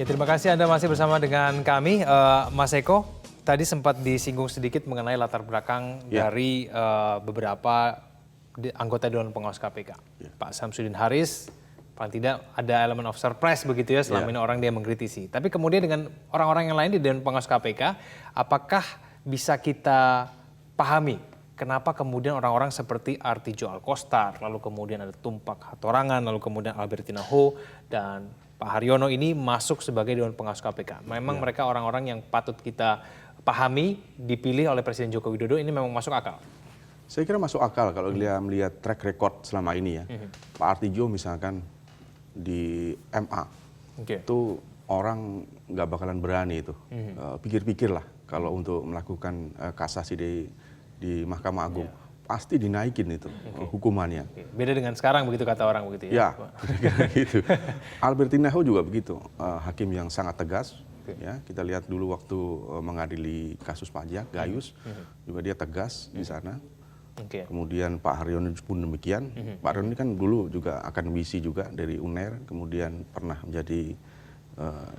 Ya, terima kasih Anda masih bersama dengan kami, Mas Eko. Tadi sempat disinggung sedikit mengenai latar belakang dari beberapa anggota Dewan Pengawas KPK. Pak Samsudin Haris, paling tidak ada elemen of surprise begitu ya, selama ini orang dia mengkritisi. Tapi kemudian dengan orang-orang yang lain di Dewan Pengawas KPK, apakah bisa kita pahami kenapa kemudian orang-orang seperti Artijo Alkostar, lalu kemudian ada Tumpak Hatorangan, lalu kemudian Albertina Ho, dan Pak Haryono ini masuk sebagai Dewan Pengawas KPK. Memang mereka orang-orang yang patut kita pahami, dipilih oleh Presiden Joko Widodo, ini memang masuk akal? Saya kira masuk akal kalau dia melihat track record selama ini ya. Pak Artijo misalkan di MA, itu orang nggak bakalan berani itu. Pikir-pikir lah kalau untuk melakukan kasasi di Mahkamah Agung. Pasti dinaikin itu hukumannya. Beda dengan sekarang begitu kata orang begitu ya? Ya, gitu. Albertina Ho juga begitu, hakim yang sangat tegas. Ya, kita lihat dulu waktu mengadili kasus pajak, Gayus, juga dia tegas di sana. Kemudian Pak Haryono pun demikian. Pak Haryono ini kan dulu juga akademisi juga dari UNER, kemudian pernah menjadi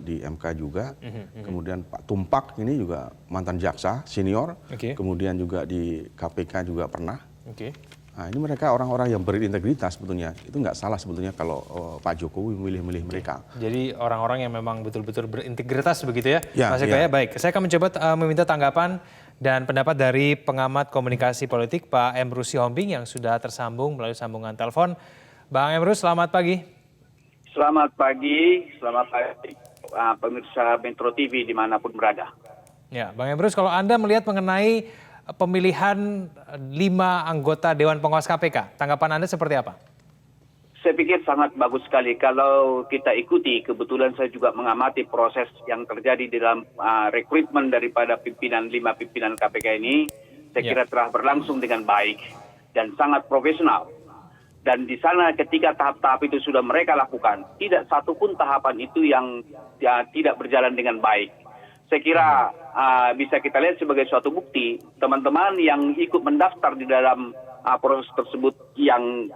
di MK juga. Kemudian Pak Tumpak ini juga mantan jaksa senior, kemudian juga di KPK juga pernah. Nah, ini mereka orang-orang yang berintegritas sebetulnya. Itu nggak salah sebetulnya kalau Pak Jokowi memilih mereka. Jadi orang-orang yang memang betul-betul berintegritas begitu ya, Mas Eko ya. Baik, saya akan mencoba meminta tanggapan dan pendapat dari pengamat komunikasi politik Pak Emrus Sihombing yang sudah tersambung melalui sambungan telepon. Bang Emrus, selamat pagi. Selamat pagi pemirsa Metro TV dimanapun berada. Ya, Bang Emrus, kalau Anda melihat mengenai pemilihan 5 anggota Dewan Pengawas KPK, tanggapan Anda seperti apa? Saya pikir sangat bagus sekali kalau kita ikuti. Kebetulan saya juga mengamati proses yang terjadi dalam rekrutmen daripada 5 pimpinan KPK ini. Saya kira telah berlangsung dengan baik dan sangat profesional. Dan di sana ketika tahap-tahap itu sudah mereka lakukan, tidak satupun tahapan itu yang tidak berjalan dengan baik. Saya kira bisa kita lihat sebagai suatu bukti, teman-teman yang ikut mendaftar di dalam proses tersebut yang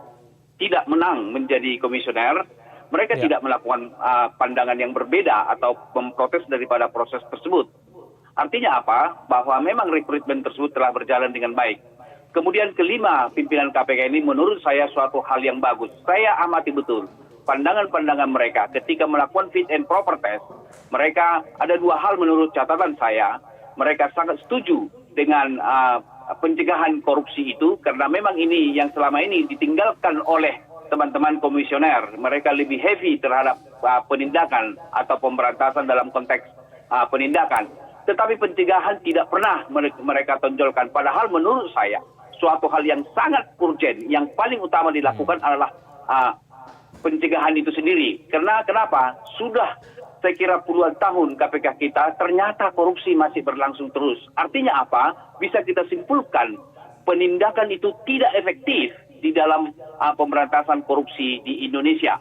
tidak menang menjadi komisioner, mereka tidak melakukan pandangan yang berbeda atau memprotes daripada proses tersebut. Artinya apa? Bahwa memang rekrutmen tersebut telah berjalan dengan baik. Kemudian kelima pimpinan KPK ini menurut saya suatu hal yang bagus. Saya amati betul pandangan-pandangan mereka ketika melakukan fit and proper test. Mereka ada 2 hal menurut catatan saya. Mereka sangat setuju dengan pencegahan korupsi itu karena memang ini yang selama ini ditinggalkan oleh teman-teman komisioner. Mereka lebih heavy terhadap penindakan atau pemberantasan dalam konteks penindakan. Tetapi pencegahan tidak pernah mereka tonjolkan. Padahal menurut saya suatu hal yang sangat urgent, yang paling utama dilakukan adalah pencegahan itu sendiri. Karena kenapa? Sudah saya kira puluhan tahun KPK kita ternyata korupsi masih berlangsung terus. Artinya apa? Bisa kita simpulkan penindakan itu tidak efektif di dalam pemberantasan korupsi di Indonesia.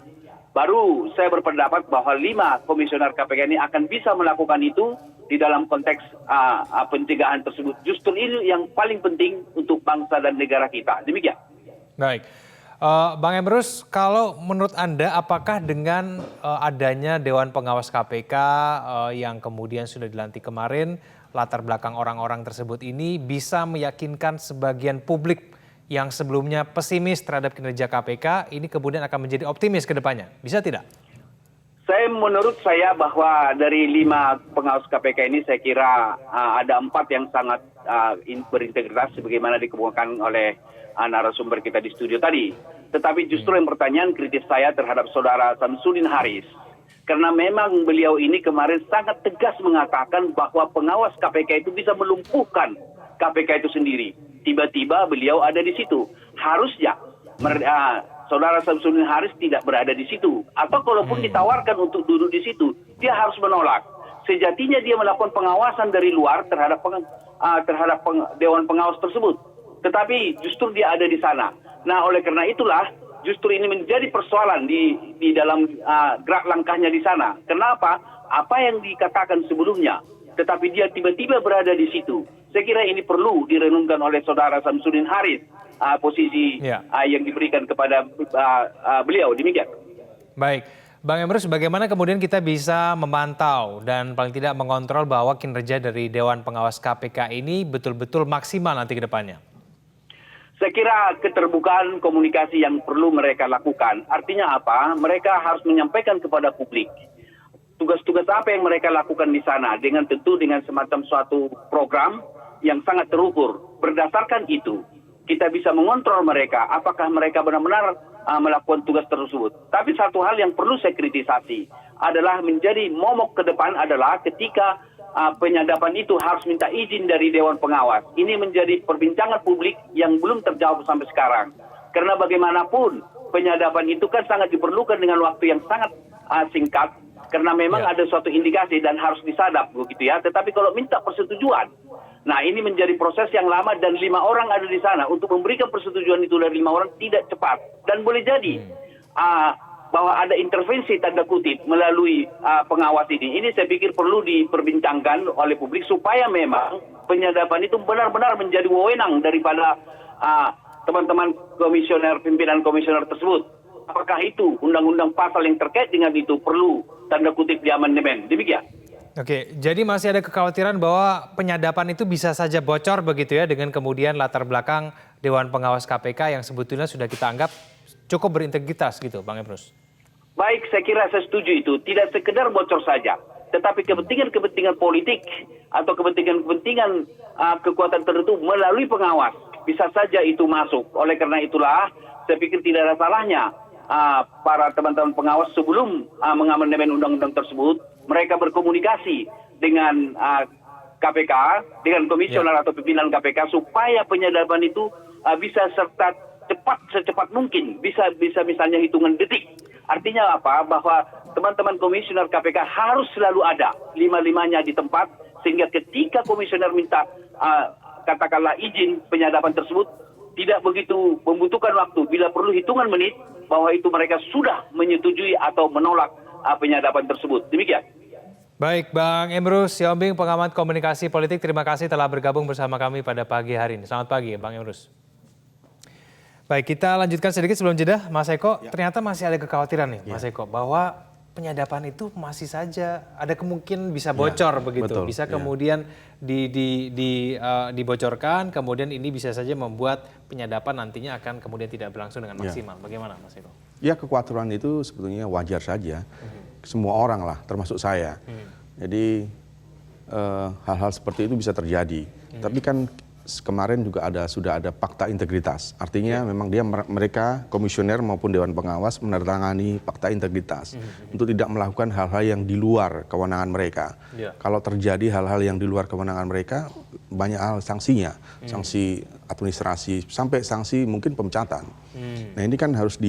Baru saya berpendapat bahwa 5 komisioner KPK ini akan bisa melakukan itu di dalam konteks pencegahan tersebut. Justru ini yang paling penting untuk bangsa dan negara kita. Demikian. Baik. Bang Emrus, kalau menurut Anda apakah dengan adanya Dewan Pengawas KPK yang kemudian sudah dilantik kemarin, latar belakang orang-orang tersebut ini bisa meyakinkan sebagian publik yang sebelumnya pesimis terhadap kinerja KPK, ini kemudian akan menjadi optimis ke depannya? Bisa tidak? Menurut saya bahwa dari 5 pengawas KPK ini saya kira ada 4 yang sangat berintegritas sebagaimana dikemukakan oleh narasumber kita di studio tadi. Tetapi justru yang pertanyaan kritis saya terhadap saudara Samsudin Haris. Karena memang beliau ini kemarin sangat tegas mengatakan bahwa pengawas KPK itu bisa melumpuhkan KPK itu sendiri. Tiba-tiba beliau ada di situ. Harusnya saudara Samsudin Haris tidak berada di situ. Atau kalaupun ditawarkan untuk duduk di situ, dia harus menolak. Sejatinya dia melakukan pengawasan dari luar terhadap Dewan Pengawas tersebut. Tetapi justru dia ada di sana. Nah, oleh karena itulah justru ini menjadi persoalan di dalam gerak langkahnya di sana. Kenapa? Apa yang dikatakan sebelumnya, tetapi dia tiba-tiba berada di situ. Saya kira ini perlu direnungkan oleh saudara Samsudin Haris, posisi yang diberikan kepada beliau. Demikian. Baik. Bang Emrus, bagaimana kemudian kita bisa memantau dan paling tidak mengontrol bahwa kinerja dari Dewan Pengawas KPK ini betul-betul maksimal nanti ke depannya? Saya kira keterbukaan komunikasi yang perlu mereka lakukan. Artinya apa? Mereka harus menyampaikan kepada publik tugas-tugas apa yang mereka lakukan di sana dengan tentu dengan semacam suatu program yang sangat terukur. Berdasarkan itu, kita bisa mengontrol mereka apakah mereka benar-benar melakukan tugas tersebut. Tapi satu hal yang perlu saya kritisasi adalah menjadi momok ke depan adalah ketika penyadapan itu harus minta izin dari Dewan Pengawas. Ini menjadi perbincangan publik yang belum terjawab sampai sekarang. Karena bagaimanapun penyadapan itu kan sangat diperlukan dengan waktu yang sangat singkat. Karena memang ada suatu indikasi dan harus disadap begitu ya. Tetapi kalau minta persetujuan, nah ini menjadi proses yang lama dan 5 orang ada di sana. Untuk memberikan persetujuan itu dari 5 orang tidak cepat. Dan boleh jadi bahwa ada intervensi tanda kutip melalui pengawas ini. Ini saya pikir perlu diperbincangkan oleh publik supaya memang penyadapan itu benar-benar menjadi wewenang daripada teman-teman komisioner, pimpinan komisioner tersebut. Apakah itu undang-undang pasal yang terkait dengan itu perlu tanda kutip diamandemen? Demikian. Oke, jadi masih ada kekhawatiran bahwa penyadapan itu bisa saja bocor begitu ya dengan kemudian latar belakang Dewan Pengawas KPK yang sebetulnya sudah kita anggap cukup berintegritas gitu, Bang Emrus. Baik, saya kira saya setuju itu. Tidak sekedar bocor saja, tetapi kepentingan-kepentingan politik atau kepentingan-kepentingan kekuatan tertentu melalui pengawas bisa saja itu masuk. Oleh karena itulah, saya pikir tidak ada salahnya para teman-teman pengawas sebelum mengamandemen undang-undang tersebut, mereka berkomunikasi dengan KPK, dengan komisioner atau pimpinan KPK supaya penyadapan itu bisa secepat mungkin, bisa misalnya hitungan detik. Artinya apa? Bahwa teman-teman komisioner KPK harus selalu ada, 5-5-nya di tempat, sehingga ketika komisioner minta katakanlah izin penyadapan tersebut, tidak begitu membutuhkan waktu. Bila perlu hitungan menit, bahwa itu mereka sudah menyetujui atau menolak penyadapan tersebut. Demikian. Baik, Bang Emrus Siombing, pengamat komunikasi politik, terima kasih telah bergabung bersama kami pada pagi hari ini. Selamat pagi, Bang Emrus. Baik, kita lanjutkan sedikit sebelum jeda, Mas Eko. Ya. Ternyata masih ada kekhawatiran nih, Mas Eko, bahwa penyadapan itu masih saja ada kemungkinan bisa bocor begitu, betul, bisa kemudian dibocorkan, kemudian ini bisa saja membuat penyadapan nantinya akan kemudian tidak berlangsung dengan maksimal. Bagaimana, Mas Eko? Ya, kekhawatiran itu sebetulnya wajar saja. Semua orang lah, termasuk saya. Jadi hal-hal seperti itu bisa terjadi. Tapi kan kemarin juga sudah ada fakta integritas. Artinya memang mereka komisioner maupun Dewan Pengawas menandatangani fakta integritas untuk tidak melakukan hal-hal yang di luar kewenangan mereka. Kalau terjadi hal-hal yang di luar kewenangan mereka, banyak hal sanksinya, sanksi administrasi sampai sanksi mungkin pemecatan. Nah ini kan harus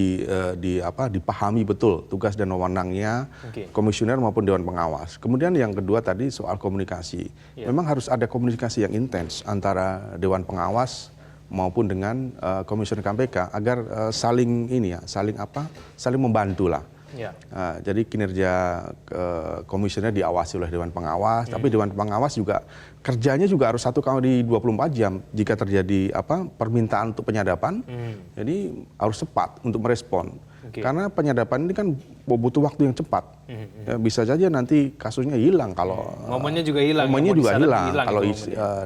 dipahami betul tugas dan wewenangnya komisioner maupun Dewan Pengawas. Kemudian yang kedua tadi soal komunikasi. Memang harus ada komunikasi yang intens antara Dewan Pengawas maupun dengan komisioner KPK agar saling membantu lah. Jadi kinerja komisioner diawasi oleh Dewan Pengawas, tapi Dewan Pengawas juga kerjanya juga harus 1 kali 24 jam. Jika terjadi permintaan untuk penyadapan, jadi harus cepat untuk merespon. Karena penyadapan ini kan butuh waktu yang cepat. Bisa saja nanti kasusnya hilang kalau momennya juga hilang. Momennya juga hilang kalau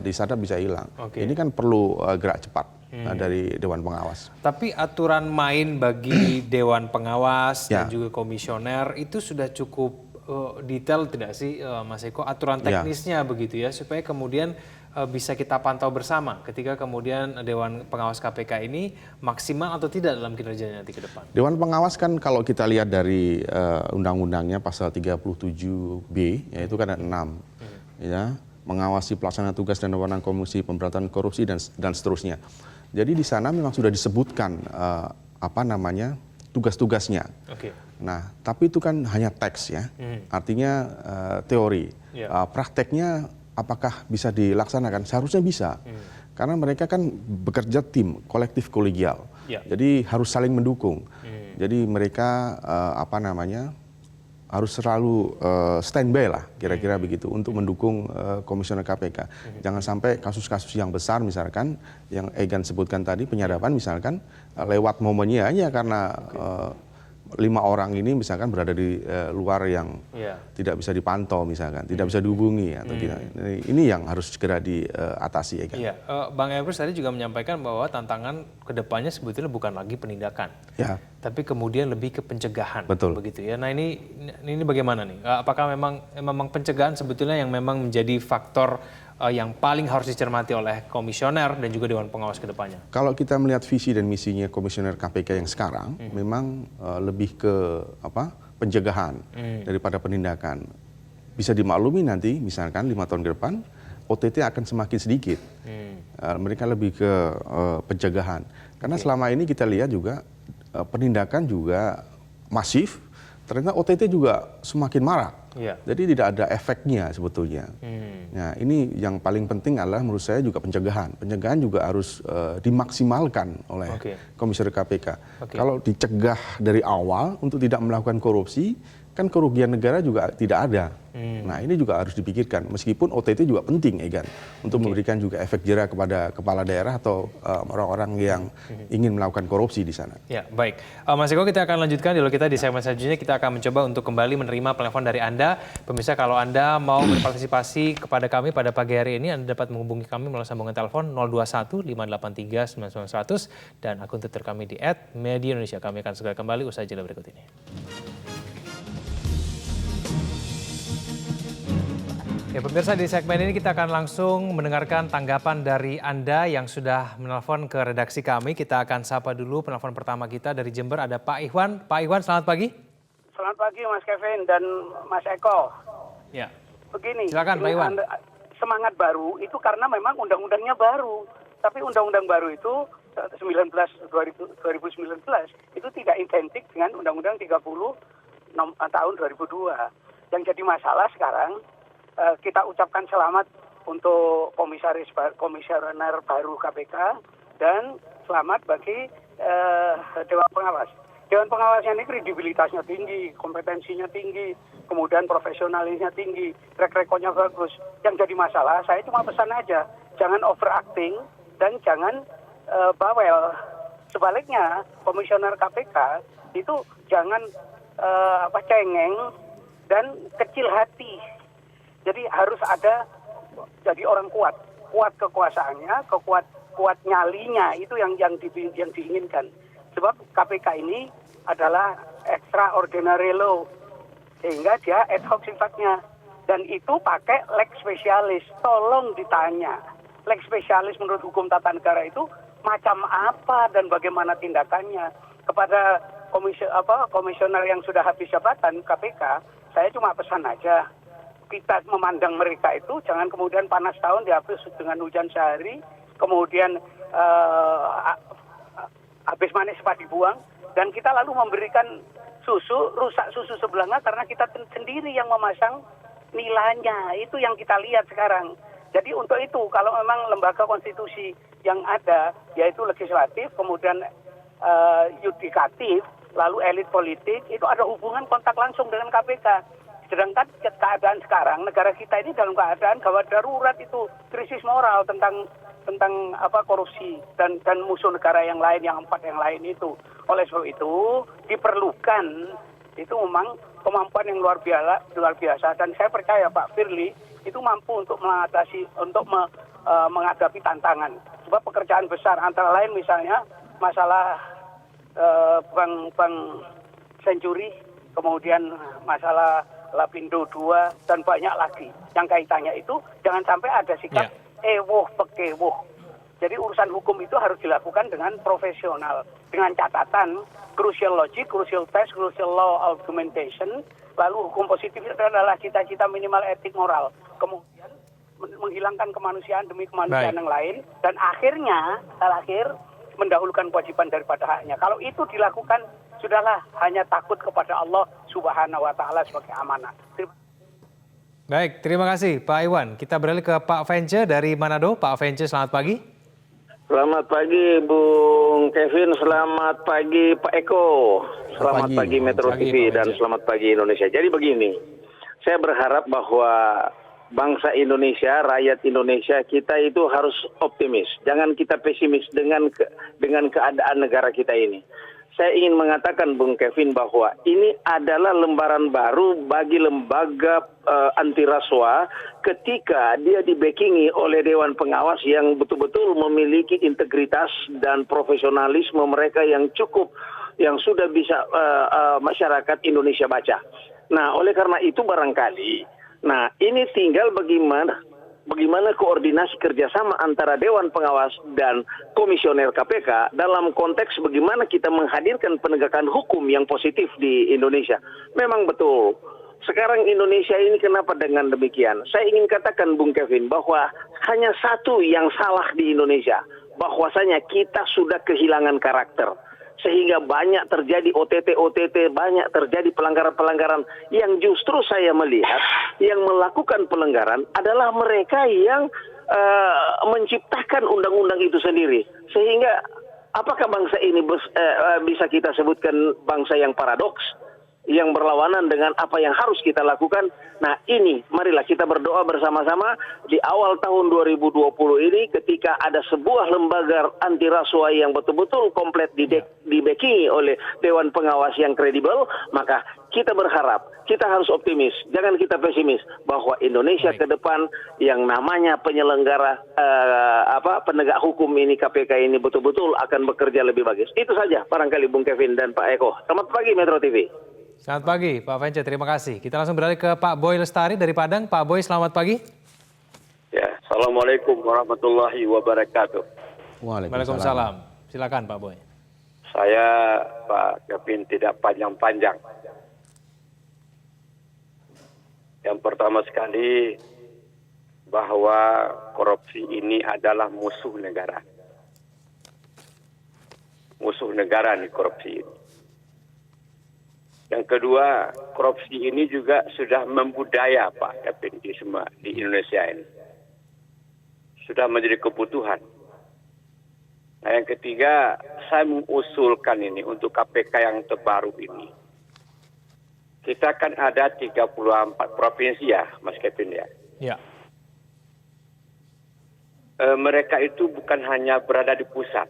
disadap bisa hilang. Ini kan perlu gerak cepat dari Dewan Pengawas. Tapi aturan main bagi Dewan Pengawas dan juga komisioner itu sudah cukup detail tidak sih, Mas Eko? Aturan teknisnya begitu ya, supaya kemudian bisa kita pantau bersama ketika kemudian Dewan Pengawas KPK ini maksimal atau tidak dalam kinerjanya nanti ke depan. Dewan Pengawas kan kalau kita lihat dari undang-undangnya pasal 37B, yaitu kan ada 6, ya, mengawasi pelaksana tugas dan wewenang Komisi Pemberantasan Korupsi dan seterusnya. Jadi di sana memang sudah disebutkan tugas-tugasnya. Nah, tapi itu kan hanya teks ya, artinya teori. Prakteknya apakah bisa dilaksanakan? Seharusnya bisa, karena mereka kan bekerja tim, kolektif kolegial. Jadi harus saling mendukung. Jadi mereka harus selalu standby lah, kira-kira begitu, untuk mendukung komisioner KPK. Jangan sampai kasus-kasus yang besar misalkan, yang Egan sebutkan tadi, penyadapan misalkan, lewat momennya aja karena 5 orang ini misalkan berada di luar yang tidak bisa dipantau misalkan, tidak bisa dihubungi atau tidak. Ini yang harus segera diatasi ya kan. Iya, Bang Emrus tadi juga menyampaikan bahwa tantangan kedepannya sebetulnya bukan lagi penindakan, tapi kemudian lebih ke pencegahan. Betul. Begitu ya. Nah ini bagaimana nih? Apakah memang pencegahan sebetulnya yang memang menjadi faktor yang paling harus dicermati oleh komisioner dan juga Dewan Pengawas ke depannya? Kalau kita melihat visi dan misinya komisioner KPK yang sekarang, memang lebih ke pencegahan daripada penindakan. Bisa dimaklumi nanti, misalkan 5 tahun ke depan, OTT akan semakin sedikit. Mereka lebih ke pencegahan. Karena selama ini kita lihat juga penindakan juga masif, ternyata OTT juga semakin marak. Jadi tidak ada efeknya sebetulnya. Nah, ini yang paling penting adalah menurut saya juga pencegahan. Pencegahan juga harus dimaksimalkan oleh komisioner KPK. Kalau dicegah dari awal untuk tidak melakukan korupsi, kan kerugian negara juga tidak ada. Nah, ini juga harus dipikirkan. Meskipun OTT juga penting, Egan, untuk memberikan juga efek jera kepada kepala daerah atau orang-orang yang ingin melakukan korupsi di sana. Ya, baik. Mas Eko, kita akan lanjutkan dialog kita di segmen selanjutnya. Kita akan mencoba untuk kembali menerima telepon dari Anda. Pemirsa, kalau Anda mau berpartisipasi kepada kami pada pagi hari ini, Anda dapat menghubungi kami melalui sambungan telepon 021 583 99100 dan akun Twitter kami di @mediaindonesia. Kami akan segera kembali usai jeda berikut ini. Ya, pemirsa, di segmen ini kita akan langsung mendengarkan tanggapan dari Anda yang sudah menelpon ke redaksi kami. Kita akan sapa dulu penelpon pertama kita dari Jember, ada Pak Iwan. Pak Iwan, selamat pagi. Selamat pagi Mas Kevin dan Mas Eko. Ya. Begini, silakan Pak Iwan. Semangat baru itu karena memang undang-undangnya baru. Tapi undang-undang baru itu 2019 itu tidak identik dengan Undang-Undang 30 tahun 2002. Yang jadi masalah sekarang, kita ucapkan selamat untuk komisioner baru KPK dan selamat bagi Dewan Pengawas. Dewan Pengawasnya ini kredibilitasnya tinggi, kompetensinya tinggi, kemudian profesionalisnya tinggi, track record-nya bagus. Yang jadi masalah, saya cuma pesan aja, jangan overacting dan jangan bawel. Sebaliknya, komisioner KPK itu jangan cengeng dan kecil hati. Jadi harus ada jadi orang kuat kekuasaannya, kuat nyalinya, itu yang diinginkan. Sebab KPK ini adalah extraordinary law, sehingga dia ad hoc sifatnya. Dan itu pakai lex spesialis. Tolong ditanya, lex spesialis menurut hukum tata negara itu macam apa dan bagaimana tindakannya. Kepada komisioner yang sudah habis jabatan KPK, saya cuma pesan aja, kita memandang mereka itu jangan kemudian panas tahun dihapus dengan hujan sehari, kemudian habis manis cepat dibuang, dan kita lalu memberikan susu, rusak susu sebelahnya karena kita sendiri yang memasang nilainya. Itu yang kita lihat sekarang. Jadi untuk itu, kalau memang lembaga konstitusi yang ada, yaitu legislatif, kemudian yudikatif, lalu elit politik, itu ada hubungan kontak langsung dengan KPK. Sedangkan keadaan sekarang, negara kita ini dalam keadaan gawat darurat, itu krisis moral tentang korupsi dan musuh negara yang lain, yang 4 yang lain itu. Oleh sebab itu diperlukan itu memang kemampuan yang luar biasa, dan saya percaya Pak Firly itu mampu untuk menghadapi tantangan. Sebab pekerjaan besar antara lain misalnya masalah Bank Century, kemudian masalah Lapindo 2 dan banyak lagi yang kaitannya itu, jangan sampai ada sikap ewoh pekewuh. Jadi urusan hukum itu harus dilakukan dengan profesional, dengan catatan crucial logic, crucial test, crucial law argumentation, lalu hukum positif itu adalah cita-cita minimal etik moral, kemudian menghilangkan kemanusiaan demi kemanusiaan yang lain, dan akhirnya terakhir mendahulukan kewajiban daripada haknya. Kalau itu dilakukan, sudahlah, hanya takut kepada Allah Subhanahu wa Ta'ala sebagai amanah. Baik, terima kasih Pak Iwan. Kita beralih ke Pak Vence dari Manado. Pak Vence, selamat pagi. Selamat pagi Bung Kevin, selamat pagi Pak Eko, selamat pagi Metro TV, dan selamat pagi Indonesia. Jadi begini, saya berharap bahwa bangsa Indonesia, rakyat Indonesia, kita itu harus optimis. Jangan kita pesimis dengan keadaan negara kita ini. saya ingin mengatakan Bung Kevin bahwa ini adalah lembaran baru bagi lembaga anti rasuah ketika dia dibackingi oleh Dewan Pengawas yang betul-betul memiliki integritas dan profesionalisme mereka yang cukup, yang sudah bisa masyarakat Indonesia baca. Nah, oleh karena itu barangkali, nah ini tinggal bagaimana koordinasi kerjasama antara Dewan Pengawas dan Komisioner KPK dalam konteks bagaimana kita menghadirkan penegakan hukum yang positif di Indonesia. Memang betul, sekarang Indonesia ini kenapa dengan demikian? Saya ingin katakan Bung Kevin bahwa hanya satu yang salah di Indonesia, bahwasanya kita sudah kehilangan karakter. Sehingga banyak terjadi OTT, banyak terjadi pelanggaran-pelanggaran yang justru saya melihat yang melakukan pelanggaran adalah mereka yang menciptakan undang-undang itu sendiri. Sehingga apakah bangsa ini bisa kita sebutkan bangsa yang paradoks, yang berlawanan dengan apa yang harus kita lakukan? Nah ini, marilah kita berdoa bersama-sama di awal tahun 2020 ini ketika ada sebuah lembaga anti rasuah yang betul-betul komplit dibackingi oleh Dewan Pengawas yang kredibel, maka kita berharap, kita harus optimis, jangan kita pesimis bahwa Indonesia ke depan yang namanya penyelenggara penegak hukum ini KPK ini betul-betul akan bekerja lebih bagus. Itu saja barangkali Bung Kevin dan Pak Eko. Selamat pagi Metro TV. Selamat pagi Pak Vence, terima kasih. Kita langsung beralih ke Pak Boy Lestari dari Padang. Pak Boy, selamat pagi. Ya, Assalamualaikum warahmatullahi wabarakatuh. Waalaikumsalam. Silakan Pak Boy. Saya Pak Kevin tidak panjang-panjang. Yang pertama sekali bahwa korupsi ini adalah musuh negara. Musuh negara nih korupsi ini. Yang kedua, korupsi ini juga sudah membudaya Pak Kevin di Indonesia ini. Sudah menjadi kebutuhan. Nah yang ketiga, saya mengusulkan ini untuk KPK yang terbaru ini. Kita kan ada 34 provinsi ya Mas Kevin ya. Ya. Mereka itu bukan hanya berada di pusat.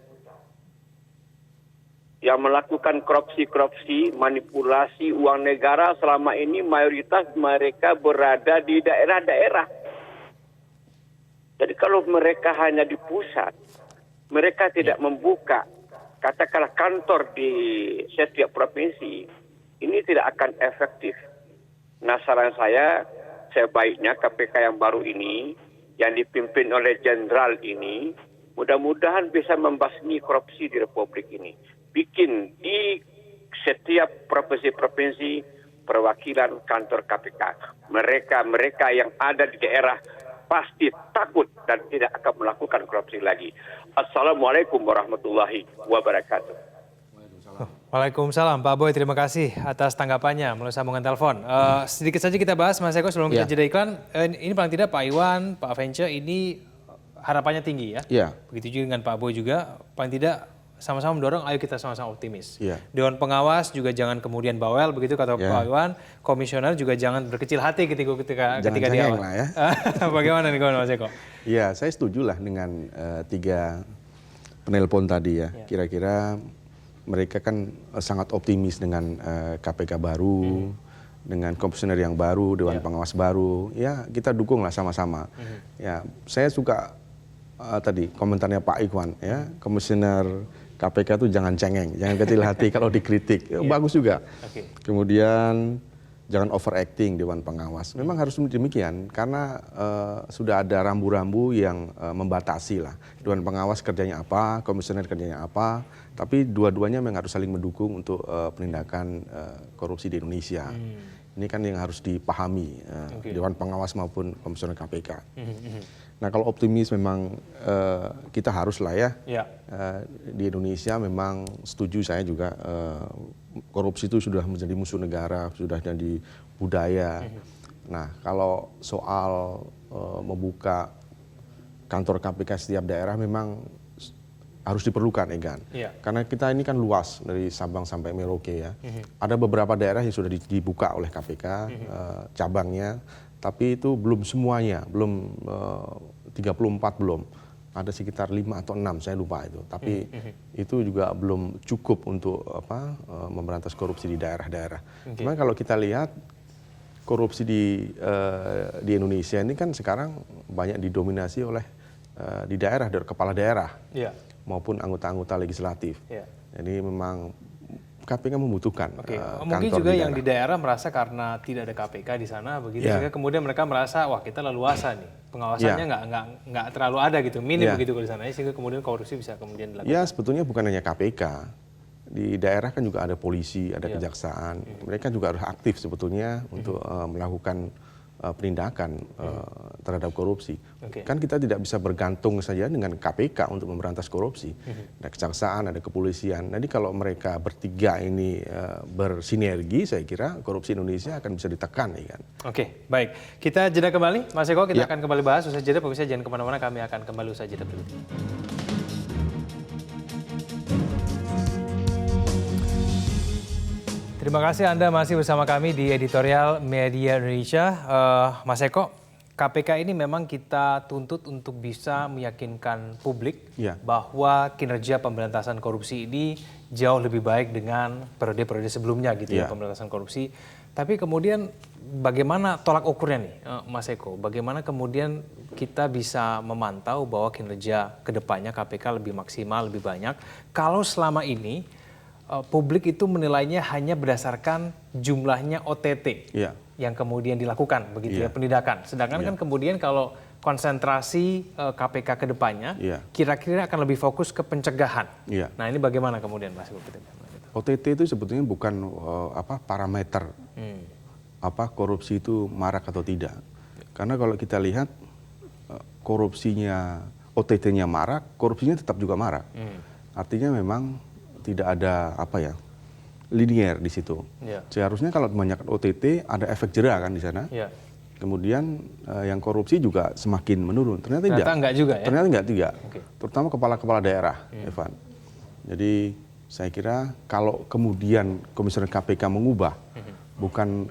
Yang melakukan korupsi, manipulasi uang negara selama ini mayoritas mereka berada di daerah-daerah. Jadi kalau mereka hanya di pusat, mereka tidak membuka katakanlah kantor di setiap provinsi, ini tidak akan efektif. Nah saran saya sebaiknya KPK yang baru ini, yang dipimpin oleh jenderal ini, mudah-mudahan bisa membasmi korupsi di Republik ini. Bikin di setiap provinsi-provinsi perwakilan kantor KPK. Mereka yang ada di daerah pasti takut dan tidak akan melakukan korupsi lagi. Assalamualaikum warahmatullahi wabarakatuh. Waalaikumsalam Pak Boy, terima kasih atas tanggapannya melalui sambungan telepon. Sedikit saja kita bahas Mas Eko sebelum kita jeda iklan. Ini paling tidak Pak Iwan, Pak Vence ini harapannya tinggi ya. Iya. Begitu juga dengan Pak Boy juga, paling tidak sama-sama mendorong, ayo kita sama-sama optimis. Yeah. Dewan Pengawas juga jangan kemudian bawel, begitu kata Pak Iwan. Komisioner juga jangan berkecil hati ketika di awal. Lah ya. Bagaimana nih Mas Eko? Iya, saya setuju lah dengan 3 penelpon tadi ya. Kira-kira mereka kan sangat optimis dengan KPK baru, dengan komisioner yang baru, Dewan Pengawas baru. Ya, kita dukung lah sama-sama. Ya, saya suka tadi komentarnya Pak Iwan ya, komisioner KPK itu jangan cengeng, jangan kecil hati kalau dikritik. Bagus juga. Kemudian jangan overacting Dewan Pengawas. Memang harus demikian karena sudah ada rambu-rambu yang membatasi lah. Dewan Pengawas kerjanya apa, komisioner kerjanya apa. Tapi dua-duanya memang harus saling mendukung untuk penindakan korupsi di Indonesia. Ini kan yang harus dipahami Dewan Pengawas maupun komisioner KPK. Nah kalau optimis memang kita harus lah ya. Di Indonesia memang setuju saya juga korupsi itu sudah menjadi musuh negara, sudah jadi budaya. Nah kalau soal membuka kantor KPK setiap daerah memang harus diperlukan Egan. Karena kita ini kan luas dari Sabang sampai Merauke ya. Ada beberapa daerah yang sudah dibuka oleh KPK cabangnya. Tapi itu belum semuanya, belum 34 belum. ada sekitar 5 atau 6, saya lupa itu. Tapi itu juga belum cukup untuk memberantas korupsi di daerah-daerah. Cuman kalau kita lihat korupsi di Indonesia ini kan sekarang banyak didominasi oleh di daerah, dari kepala daerah maupun anggota-anggota legislatif. Jadi memang KPK membutuhkan mungkin juga yang di daerah merasa karena tidak ada KPK di sana begitu, sehingga kemudian mereka merasa wah kita leluasa nih, pengawasannya nggak terlalu ada gitu, minim begitu di sana, sehingga kemudian korupsi bisa kemudian dilakukan. Ya sebetulnya bukan hanya KPK, di daerah kan juga ada polisi, ada kejaksaan, mereka juga harus aktif sebetulnya untuk melakukan penindakan terhadap korupsi. Kan kita tidak bisa bergantung saja dengan KPK untuk memberantas korupsi. Ada kejaksaan, ada kepolisian. Jadi kalau mereka bertiga ini bersinergi, saya kira korupsi Indonesia akan bisa ditekan. Ya kan? Oke, baik. Kita jeda kembali, Mas Eko, kita akan kembali bahas. Usai jeda, pemirsa jangan kemana-mana, kami akan kembali usai jeda berikut ini. Terima kasih Anda masih bersama kami di Editorial Media Indonesia. Mas Eko, KPK ini memang kita tuntut untuk bisa meyakinkan publik bahwa kinerja pemberantasan korupsi ini jauh lebih baik dengan periode-periode sebelumnya gitu ya, pemberantasan korupsi. Tapi kemudian bagaimana tolak ukurnya nih Mas Eko? Bagaimana kemudian kita bisa memantau bahwa kinerja kedepannya KPK lebih maksimal, lebih banyak, kalau selama ini publik itu menilainya hanya berdasarkan jumlahnya OTT yang kemudian dilakukan begitu ya, penindakan. Sedangkan kan kemudian kalau konsentrasi KPK ke depannya kira-kira akan lebih fokus ke pencegahan. Nah, ini bagaimana kemudian Mas? OTT itu sebetulnya bukan parameter korupsi itu marak atau tidak. Karena kalau kita lihat korupsinya, OTT-nya marak, korupsinya tetap juga marak. Artinya memang tidak ada linier di situ. Seharusnya kalau banyak OTT ada efek jera kan di sana. Kemudian yang korupsi juga semakin menurun. Ternyata tidak. Enggak juga ya? Ternyata tidak. Terutama kepala-kepala daerah, Evan. Jadi saya kira kalau kemudian Komisioner KPK mengubah bukan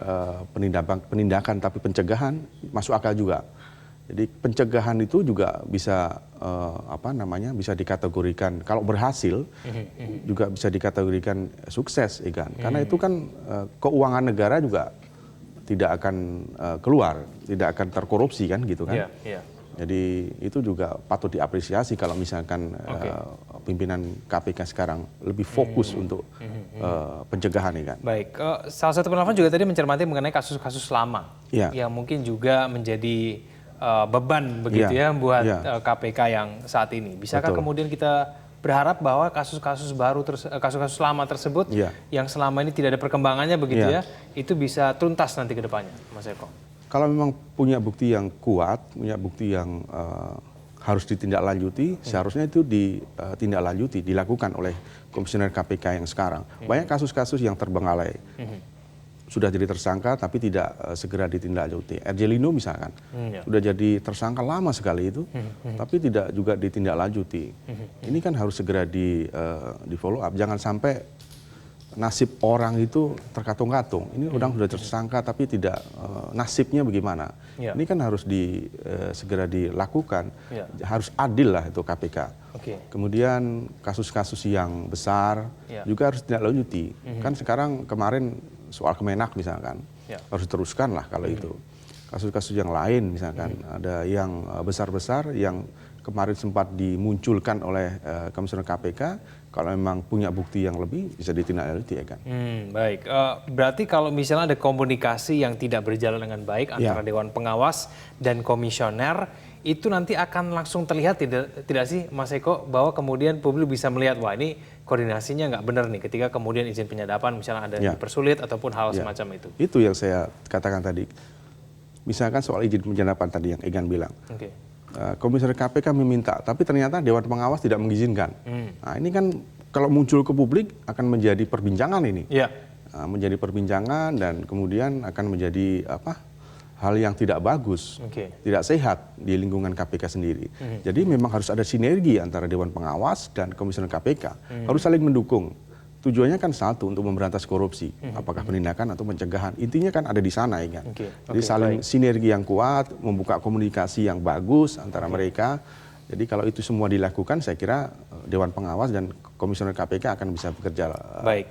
penindakan tapi pencegahan, masuk akal juga. Jadi pencegahan itu juga bisa bisa dikategorikan kalau berhasil juga bisa dikategorikan sukses, kan? Karena itu kan keuangan negara juga tidak akan keluar, tidak akan terkorupsi kan gitu kan. Jadi itu juga patut diapresiasi kalau misalkan pimpinan KPK sekarang lebih fokus untuk pencegahan, kan. Baik, salah satu penelpon juga tadi mencermati mengenai kasus-kasus lama yang mungkin juga menjadi beban begitu ya buat KPK yang saat ini. Bisakah kemudian kita berharap bahwa kasus-kasus baru, kasus-kasus lama tersebut yang selama ini tidak ada perkembangannya begitu ya, itu bisa tuntas nanti ke depannya, Mas Eko? Kalau memang punya bukti yang kuat, punya bukti yang harus ditindaklanjuti, seharusnya itu ditindaklanjuti, dilakukan oleh Komisioner KPK yang sekarang. Banyak kasus-kasus yang terbengkalai. Sudah jadi tersangka tapi tidak segera ditindaklanjuti. RJ Lino misalkan, sudah jadi tersangka lama sekali itu, tapi tidak juga ditindaklanjuti. Ini kan harus segera di follow up. Jangan sampai nasib orang itu terkatung-katung. Ini orang sudah tersangka tapi tidak nasibnya bagaimana. Ini kan harus segera dilakukan. Harus adil lah itu KPK. Kemudian kasus-kasus yang besar juga harus ditindaklanjuti. Kan sekarang kemarin soal Kemenak misalkan, harus diteruskan lah kalau itu. Kasus-kasus yang lain misalkan, ada yang besar-besar yang kemarin sempat dimunculkan oleh Komisioner KPK, kalau memang punya bukti yang lebih bisa ditindaklanjuti, ya kan. Baik, berarti kalau misalnya ada komunikasi yang tidak berjalan dengan baik antara Dewan Pengawas dan Komisioner, itu nanti akan langsung terlihat tidak sih Mas Eko, bahwa kemudian publik bisa melihat, wah ini koordinasinya nggak benar nih ketika kemudian izin penyadapan misalnya ada dipersulit ataupun hal semacam itu. Itu yang saya katakan tadi. Misalkan soal izin penyadapan tadi yang Egan bilang. Komisioner KPK meminta, tapi ternyata Dewan Pengawas tidak mengizinkan. Nah ini kan kalau muncul ke publik akan menjadi perbincangan ini. Menjadi perbincangan dan kemudian akan menjadi hal yang tidak bagus, tidak sehat di lingkungan KPK sendiri. Jadi memang harus ada sinergi antara Dewan Pengawas dan Komisioner KPK. Harus saling mendukung. Tujuannya kan satu, untuk memberantas korupsi. Apakah penindakan atau pencegahan. Intinya kan ada di sana, ya kan. Jadi saling sinergi yang kuat, membuka komunikasi yang bagus antara mereka. Jadi kalau itu semua dilakukan, saya kira Dewan Pengawas dan Komisioner KPK akan bisa bekerja baik.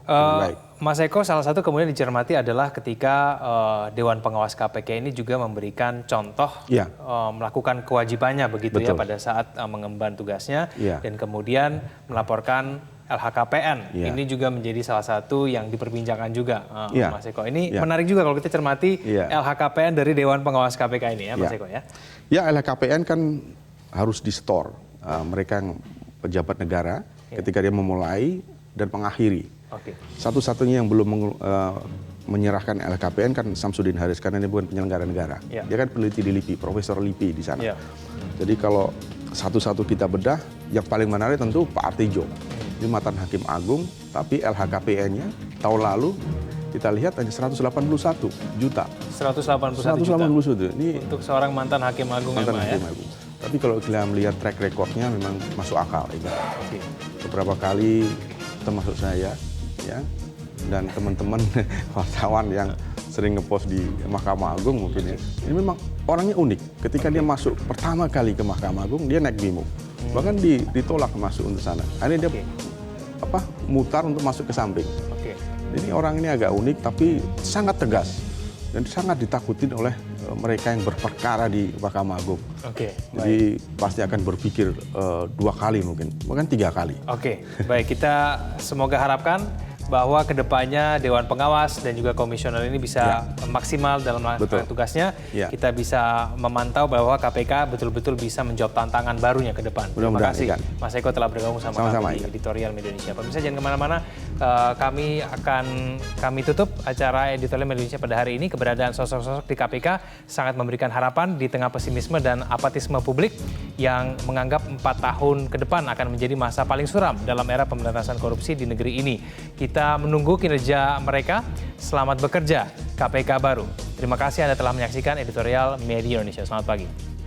baik. Mas Eko, salah satu kemudian dicermati adalah ketika Dewan Pengawas KPK ini juga memberikan contoh Ya. melakukan kewajibannya begitu ya Betul. pada saat mengemban tugasnya Ya. dan kemudian melaporkan LHKPN. Ya. Ini juga menjadi salah satu yang diperbincangkan juga, Ya. Mas Eko. Ini Ya. menarik juga kalau kita cermati Ya. LHKPN dari Dewan Pengawas KPK ini ya, Mas Ya. Eko ya. Ya, LHKPN kan harus di-store. Mereka yang pejabat negara ketika dia memulai dan mengakhiri. Oke. Satu-satunya yang belum menyerahkan LHKPN kan Samsudin Haris, karena dia bukan penyelenggara negara. Ya. Dia kan peneliti di LIPI, Profesor LIPI di sana. Ya. Jadi kalau satu-satu kita bedah, yang paling menarik tentu Pak Artijo. Dia mantan Hakim Agung, tapi LHKPN-nya tahun lalu kita lihat hanya 181 juta. 181 juta 181 juta. Ini untuk seorang mantan Hakim Agung mantan ya, Pak, ya. Hakim Agung. Tapi kalau kita melihat track recordnya memang masuk akal. Ya. Oke. Beberapa kali termasuk saya, ya, dan teman-teman wartawan yang sering ngepost di Mahkamah Agung mungkin ya. Ini memang orangnya unik. Ketika dia masuk pertama kali ke Mahkamah Agung, dia naik bimo. Bahkan ditolak masuk untuk sana. Akhirnya dia mutar untuk masuk ke samping. Oke. Ini orang ini agak unik tapi sangat tegas dan sangat ditakutin oleh mereka yang berperkara di Mahkamah Agung. Oke. Jadi pasti akan berpikir 2 kali mungkin, bahkan 3 kali. Oke, baik, kita semoga harapkan bahwa kedepannya Dewan Pengawas dan juga Komisioner ini bisa maksimal dalam melakukan tugasnya. Ya. Kita bisa memantau bahwa KPK betul-betul bisa menjawab tantangan barunya ke depan. Terima Mudah-mudahan, kasih Ikan. Mas Eko telah bergabung Sama-sama, kami di Ikan. Editorial Media Indonesia. Pemirsa jangan kemana-mana, kami tutup acara Editorial Media Indonesia pada hari ini. Keberadaan sosok-sosok di KPK sangat memberikan harapan di tengah pesimisme dan apatisme publik yang menganggap 4 tahun ke depan akan menjadi masa paling suram dalam era pemberantasan korupsi di negeri ini. Kita menunggu kinerja mereka. Selamat bekerja KPK baru. Terima kasih Anda telah menyaksikan Editorial Media Indonesia. Selamat pagi.